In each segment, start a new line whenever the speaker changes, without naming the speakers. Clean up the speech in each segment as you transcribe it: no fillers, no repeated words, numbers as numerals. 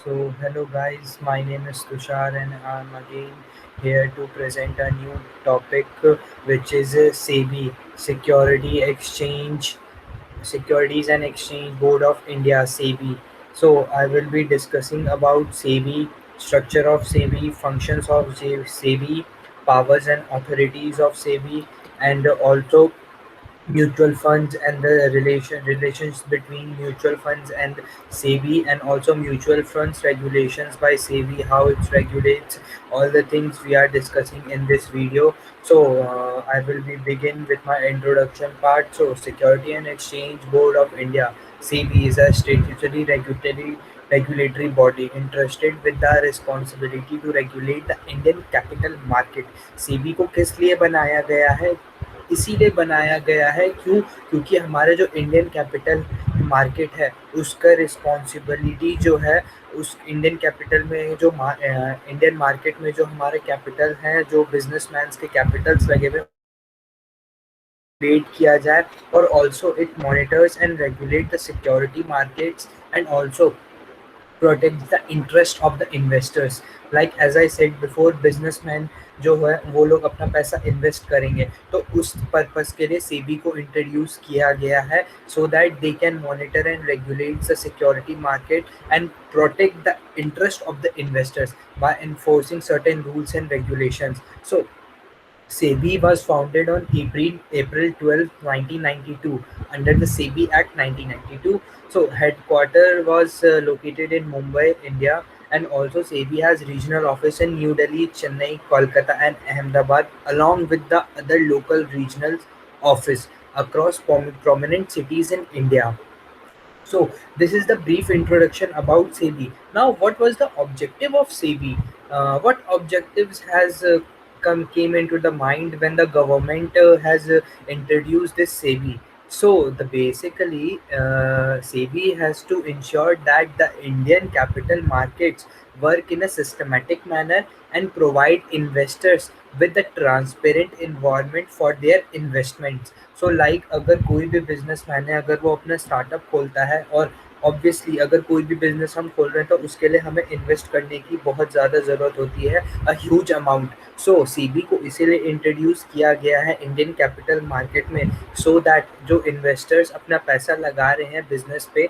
Hello guys, my name is Tushar and I'm again here to present a new topic which is SEBI, Securities and Exchange Board of India, SEBI. So I will be discussing about SEBI, structure of SEBI, functions of SEBI, powers and authorities of SEBI, and also mutual funds and the relations between mutual funds and SEBI, and also mutual funds regulations by SEBI, how it regulates, all the things we are discussing in this video. I will be begin with my introduction part. So Security and Exchange Board of India, SEBI, is a statutory regulatory body entrusted with the responsibility to regulate the Indian capital market. SEBI को किस लिए बनाया गया है? इसीलिए बनाया गया है, क्योंकि हमारे जो इंडियन कैपिटल मार्केट है उसका रिस्पॉन्सिबिलिटी जो है, उस इंडियन कैपिटल में जो इंडियन मार्केट में जो हमारे कैपिटल हैं, जो बिजनेसमैन के कैपिटल्स लगे हुए रेट किया जाए, और also it monitors and regulate the security markets and also protects the interest of the investors. Like as I said before, businessmen जो है वो लोग अपना पैसा इन्वेस्ट करेंगे, तो उस पर्पस के लिए सेबी को इंट्रोड्यूस किया गया है, so that they can monitor and regulate the security market and protect the interest of the investors by enforcing certain rules and regulations. So SEBI was founded on April 12, 1992 under the SEBI Act 1992. So headquarter was located in Mumbai, India, and also SEBI has regional office in New Delhi, Chennai, Kolkata, and Ahmedabad, along with the other local regional office across prominent cities in India. So this is the brief introduction about SEBI. Now, what was the objective of SEBI? What objectives has came into the mind when the government has introduced this SEBI? So the basically SEBI has to ensure that the Indian capital markets work in a systematic manner and provide investors with a transparent environment for their investments. So like अगर कोई भी businessman है, अगर वो अपना startup खोलता है, और ऑब्वियसली अगर कोई भी बिजनेस हम खोल रहे हैं तो उसके लिए हमें इन्वेस्ट करने की बहुत ज़्यादा ज़रूरत होती है, a huge amount. So CB को इसीलिए इंट्रोड्यूस किया गया है इंडियन कैपिटल मार्केट में, सो दैट जो इन्वेस्टर्स अपना पैसा लगा रहे हैं बिजनेस पे,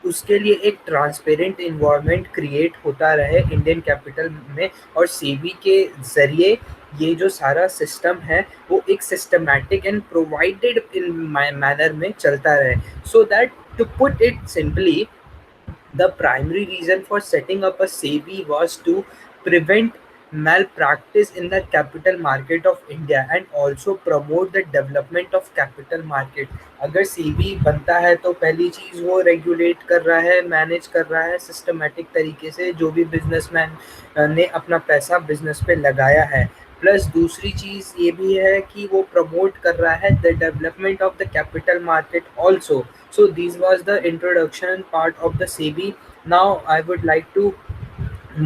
उसके लिए एक ट्रांसपेरेंट इन्वायरमेंट क्रिएट होता रहे इंडियन कैपिटल में, और सेबी के ज़रिए ये जो सारा सिस्टम है वो एक systematic and provided in manner में चलता रहे, so that to put it simply, the primary reason for setting up a SEBI was to prevent malpractice in the capital market of India and also promote the development of capital market. अगर सेबी बनता है तो पहली चीज़ वो regulate कर रहा है, manage कर रहा है सिस्टमेटिक तरीके से जो भी बिजनेसमैन ने अपना पैसा बिजनेस पे लगाया है, प्लस दूसरी चीज़ ये भी है कि वो प्रमोट कर रहा है the development of the capital market also. So this was the introduction part of the SEBI. Now I would like to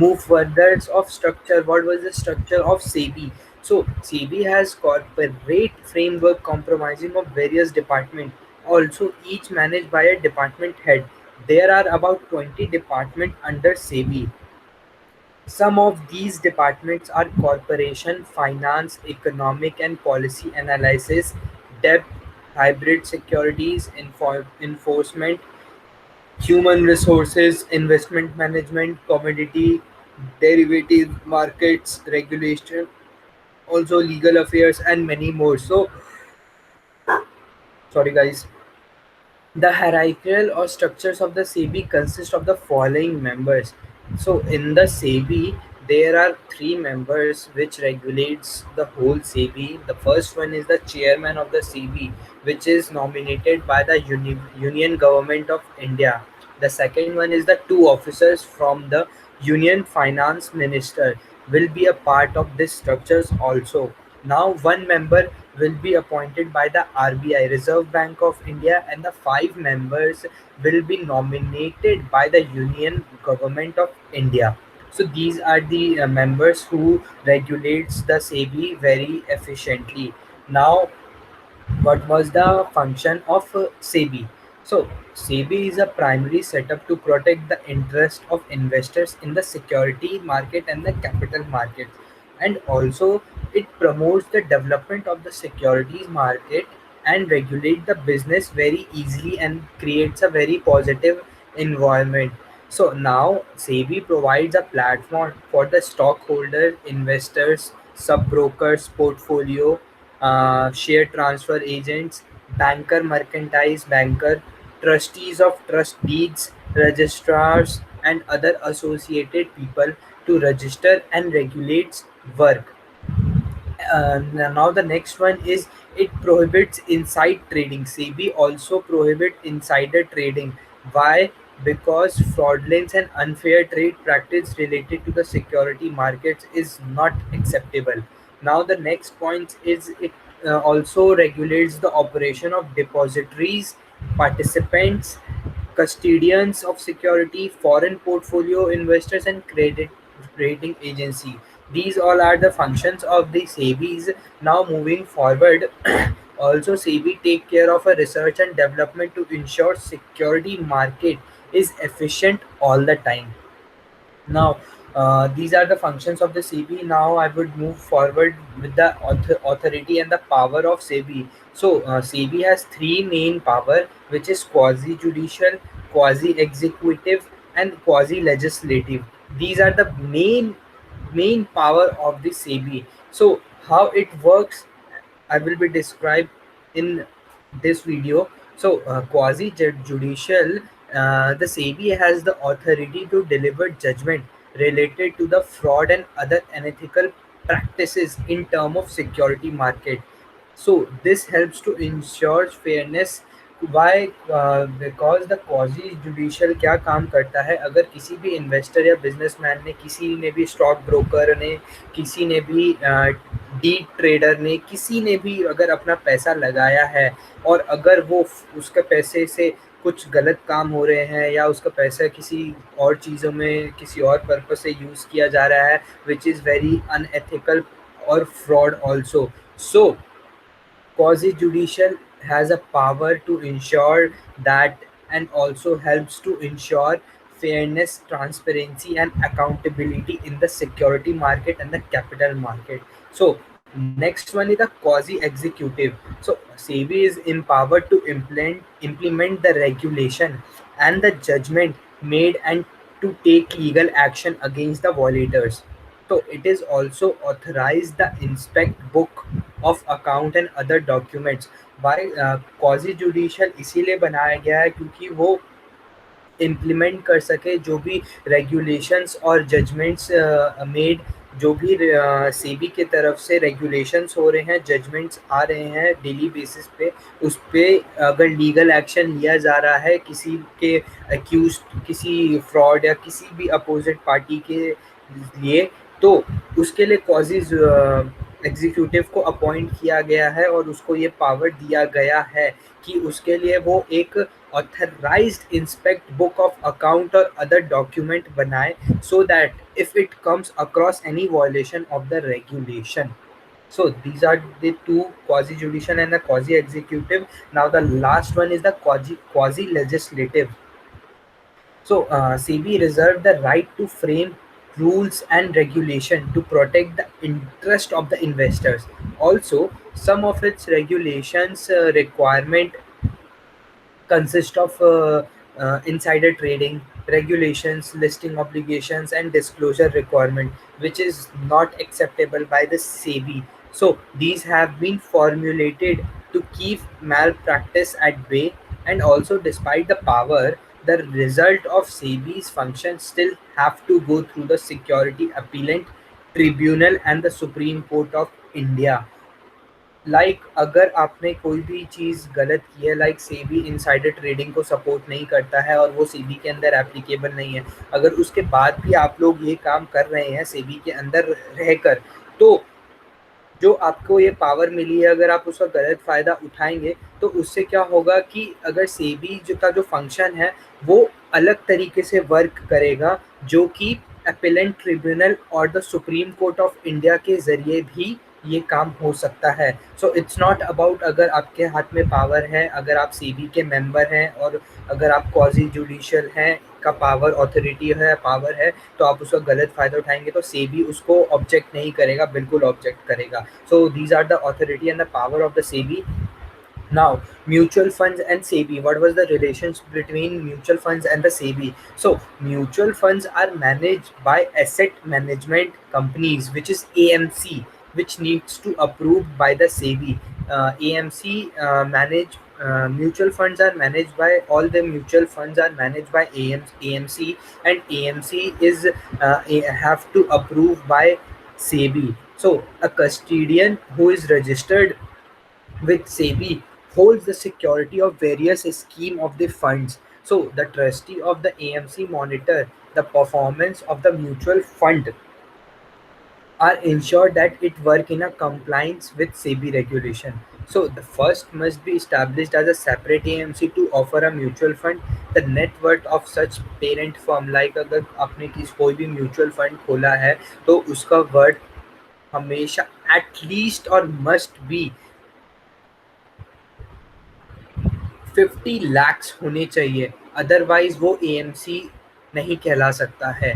move further of structure. What was the structure of SEBI? So SEBI has corporate framework comprising of various departments, also each managed by a department head. There are about 20 departments under SEBI. Some of these departments are corporation, finance, economic and policy analysis, debt, hybrid securities, enforcement, human resources, investment management, commodity, derivative markets, regulation, also legal affairs, and many more. So, sorry guys. The hierarchical or structures of the SEBI consist of the following members. So in the SEBI, there are three members which regulates the whole SEBI. The first one is the chairman of the SEBI, which is nominated by the Union Government of India. The second one is the two officers from the Union Finance Minister will be a part of this structures also. Now one member will be appointed by the RBI, Reserve Bank of India, and the five members will be nominated by the Union Government of India. So these are the members who regulates the SEBI very efficiently. Now, what was the function of SEBI? So, SEBI is a primary setup to protect the interest of investors in the security market and the capital markets. And also, it promotes the development of the securities market and regulate the business very easily and creates a very positive environment. So now SEBI provides a platform for the stockholder, investors, sub-brokers, portfolio, share transfer agents, banker, mercantile banker, trustees of trust deeds, registrars, and other associated people to register and regulates work. Now the next one is it prohibits inside trading. SEBI also prohibit insider trading. Why? Because fraudulence and unfair trade practice related to the security markets is not acceptable. Now the next point is it also regulates the operation of depositories, participants, custodians of security, foreign portfolio investors, and credit rating agency. These all are the functions of the SEBIs. Now moving forward, also SEBI take care of a research and development to ensure security market is efficient all the time. Now, these are the functions of the SEBI. Now, I would move forward with the authority and the power of SEBI. So, SEBI has three main power, which is quasi-judicial, quasi-executive, and quasi-legislative. These are the main power of the SEBI. So, how it works, I will be described in this video. So, quasi-judicial, the SEBI has the authority to deliver judgment related to the fraud and other unethical practices in term of security market. So this helps to ensure fairness. Why? Because the quasi judicial क्या काम करता है, अगर किसी भी investor या businessman ने, किसी ने भी स्टॉक ब्रोकर ने, किसी ने भी डी ट्रेडर ने, किसी ने भी अगर अपना पैसा लगाया है और अगर वो उसके पैसे से कुछ गलत काम हो रहे हैं या उसका पैसा किसी और चीज़ों में किसी और पर्पस से यूज़ किया जा रहा है विच इज़ वेरी अनएथिकल और fraud also. So quasi-judicial has a power to ensure that and also helps to ensure fairness, transparency, and accountability in the security market and the capital market. So next one is the quasi-executive. So SEBI is empowered to implement the regulation and the judgment made and to take legal action against the violators. So it is also authorized the inspect book of account and other documents. Why quasi judicial इसीलिए बनाया गया है क्योंकि वो implement कर सके जो भी रेगुलेशंस और जजमेंट्स मेड, जो भी सेबी के तरफ से रेगुलेशंस हो रहे हैं, जजमेंट्स आ रहे हैं डेली बेसिस पे, उस पे अगर लीगल एक्शन लिया जा रहा है किसी के अक्यूज, किसी फ्रॉड या किसी भी अपोजिट पार्टी के लिए, तो उसके लिए कॉजेज एग्जीक्यूटिव को अपॉइंट किया गया है और उसको ये पावर दिया गया है कि उसके लिए वो एक authorized inspect book of account or other document बनाए, so that if it comes across any violation of the regulation. So these are the two, quasi judicial and the quasi executive. Now the last one is the quasi legislative. So SEBI reserved the right to frame rules and regulation to protect the interest of the investors. Also, some of its regulations requirement consist of insider trading, regulations, listing obligations, and disclosure requirement, which is not acceptable by the SEBI. So these have been formulated to keep malpractice at bay, and also despite the power, the result of SEBI's function still have to go through the Security Appellate Tribunal and the Supreme Court of India. अगर आपने कोई भी चीज़ गलत की है, SEBI insider trading को support नहीं करता है और वो सेबी के अंदर एप्लीकेबल नहीं है, अगर उसके बाद भी आप लोग ये काम कर रहे हैं सेबी के अंदर रहकर, तो जो आपको ये पावर मिली है अगर आप उसका गलत फ़ायदा उठाएंगे तो उससे क्या होगा कि अगर सेबी का जो फंक्शन है वो अलग तरीके से वर्क करेगा, जो कि अपेलेंट ट्रिब्यूनल और the supreme court of India के ज़रिए भी ये काम हो सकता है। सो इट्स नॉट अबाउट अगर आपके हाथ में पावर है, अगर आप सेबी के मेंबर हैं और अगर आप क्वाजी जुडिशियल हैं का पावर अथॉरिटी है, पावर है, तो आप उसका गलत फ़ायदा उठाएंगे तो सेबी उसको ऑब्जेक्ट नहीं करेगा, बिल्कुल ऑब्जेक्ट करेगा। So these are the authority and the power of the SEBI. Now, mutual funds and SEBI. What was the relations between mutual funds and the SEBI? So, mutual funds are managed by asset management companies, which is AMC, which needs to approved by the SEBI. AMC manage mutual funds are managed by all the mutual funds are managed by AMC, and AMC is have to approve by SEBI. So, a custodian who is registered with SEBI holds the security of various scheme of the funds. So the trustee of the AMC monitor the performance of the mutual fund are ensured that it work in a compliance with SEBI regulation. So the first must be established as a separate AMC to offer a mutual fund. The net worth of such parent firm, like अगर आपने कोई भी mutual fund खोला है तो उसका worth हमेशा at least और मस्ट बी 50 lakhs होने चाहिए, अदरवाइज वो एएमसी नहीं कहला सकता है।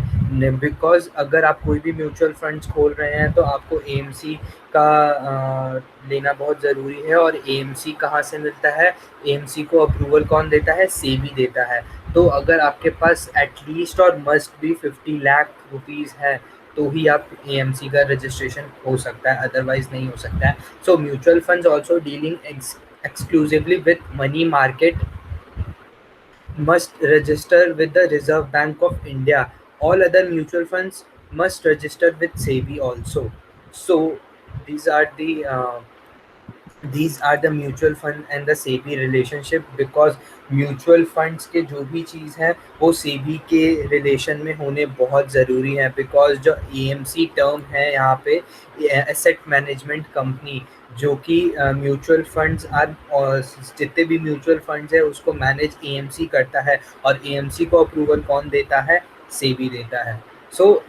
बिकॉज अगर आप कोई भी म्यूचुअल फंड्स खोल रहे हैं तो आपको एएमसी का लेना बहुत ज़रूरी है। और एएमसी कहाँ से मिलता है? एएमसी को अप्रूवल कौन देता है? सेबी देता है। तो अगर आपके पास एटलीस्ट और मस्ट भी 50 लाख रुपीज़ है तो ही आप एएमसी का रजिस्ट्रेशन हो सकता है, अदरवाइज नहीं हो सकता है। So mutual funds also dealing exclusively with money market must register with the Reserve Bank of India. All other mutual funds must register with SEBI also. So these are the mutual fund and the SEBI relationship. Because mutual funds के जो भी चीज़ है वो सेबी के relation में होने बहुत ज़रूरी है। बिकॉज जो एएमसी टर्म है यहाँ पे एसेट मैनेजमेंट कंपनी, जो कि म्यूचुअल फंड्स आर जितने भी म्यूचुअल फंड्स है उसको मैनेज एएमसी करता है, और एएमसी को अप्रूवल कौन देता है? सेबी देता है। सो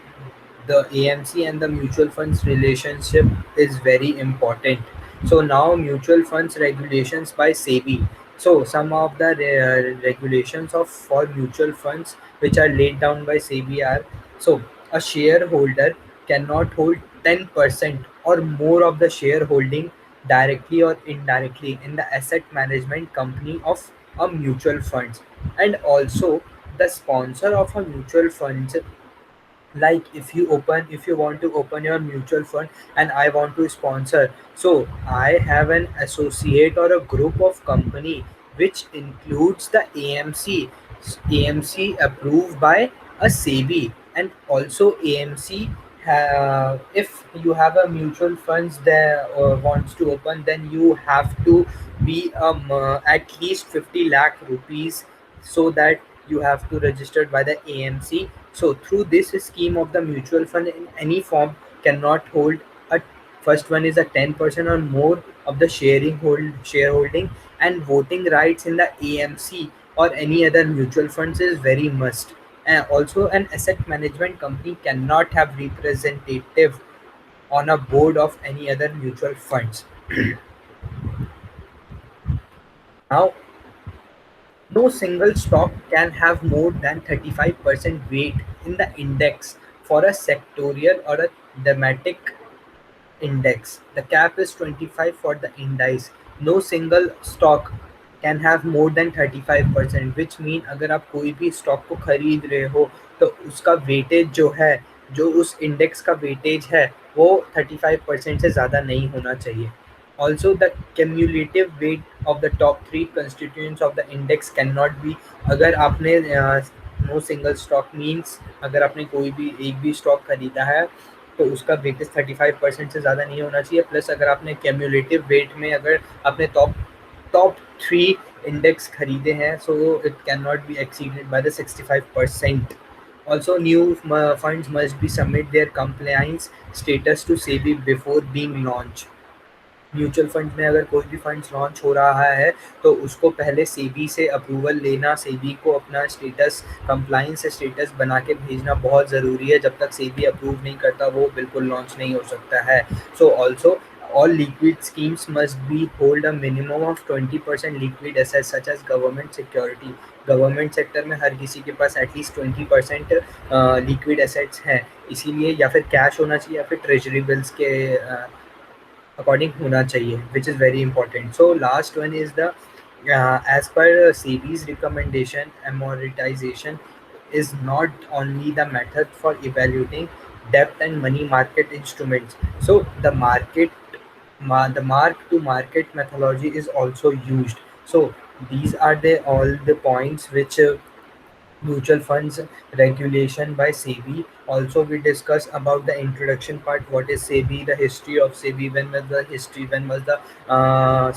the AMC and the mutual funds relationship is very important. So now mutual funds regulations by SEBI. So some of the regulations of for mutual funds which are laid down by SEBI are: so a shareholder cannot hold 10% or more of the shareholding directly or indirectly in the asset management company of a mutual funds. And also the sponsor of a mutual funds, like if you want to open your mutual fund and I want to sponsor, so I have an associate or a group of company which includes the AMC approved by a SEBI, and also AMC if you have a mutual funds that wants to open, then you have to be at least 50 lakh rupees, so that you have to registered by the AMC. So through this scheme of the mutual fund in any form cannot hold a first one is a 10% or more of the shareholding, and voting rights in the AMC or any other mutual funds is very must. And also an asset management company cannot have representative on a board of any other mutual funds. Now, no single stock can have more than 35% weight in the index for a sectorial or a thematic index. The cap is 25 for the index. No single stock can have more than 35%, which mean अगर आप कोई भी stock को खरीद रहे हो तो उसका वेटेज जो है, जो उस इंडेक्स का वेटेज है, वो 35% से ज़्यादा नहीं होना चाहिए। Also, the cumulative weight of the top three constituents of the index cannot be, अगर आपने नो सिंगल स्टॉक मीन्स अगर आपने कोई भी एक भी स्टॉक खरीदा है तो उसका वेटेज 35% से ज़्यादा नहीं होना चाहिए। प्लस अगर आपने कैम्युलेटिव वेट में अगर आपने टॉप टॉप थ्री इंडेक्स खरीदे हैं, so it can not be exceeded by the 65%. Also, new funds must be submit their compliance status to SEBI before being launched. Mutual fund में अगर कोई भी फंड्स लॉन्च हो रहा है तो उसको पहले सेबी से अप्रूवल लेना, सेबी को अपना स्टेटस कंप्लाइंस स्टेटस बना के भेजना बहुत ज़रूरी है। जब तक सेबी अप्रूव नहीं करता वो बिल्कुल लॉन्च नहीं हो सकता है। So also all liquid schemes must be hold a minimum of 20% liquid assets such as government security। Government sector में हर किसी के पास एटलीस्ट 20% लिक्विड एसेट्स हैं, इसीलिए या फिर कैश होना चाहिए या फिर ट्रेजरी बिल्स के अकॉर्डिंग होना चाहिए, which is very important. So last one is the as per SEBI's recommendation, amortization is not only the method for evaluating debt and money market instruments. So the mark to market methodology is also used. So these are the all the points which mutual funds regulation by SEBI. Also, we discuss about the introduction part. What is SEBI? The history of SEBI. When was the history? When was the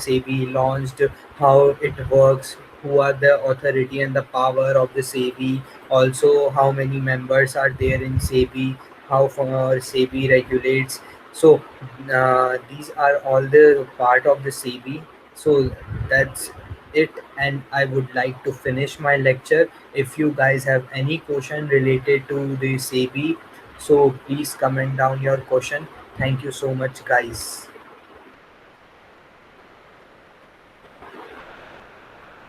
SEBI launched? How it works? Who are the authority and the power of the SEBI? Also, how many members are there in SEBI? How SEBI regulates? So these are all the part of the SEBI. So that's it, and I would like to finish my lecture. If you guys have any question related to the SEBI, so please comment down your question. Thank you so much, guys.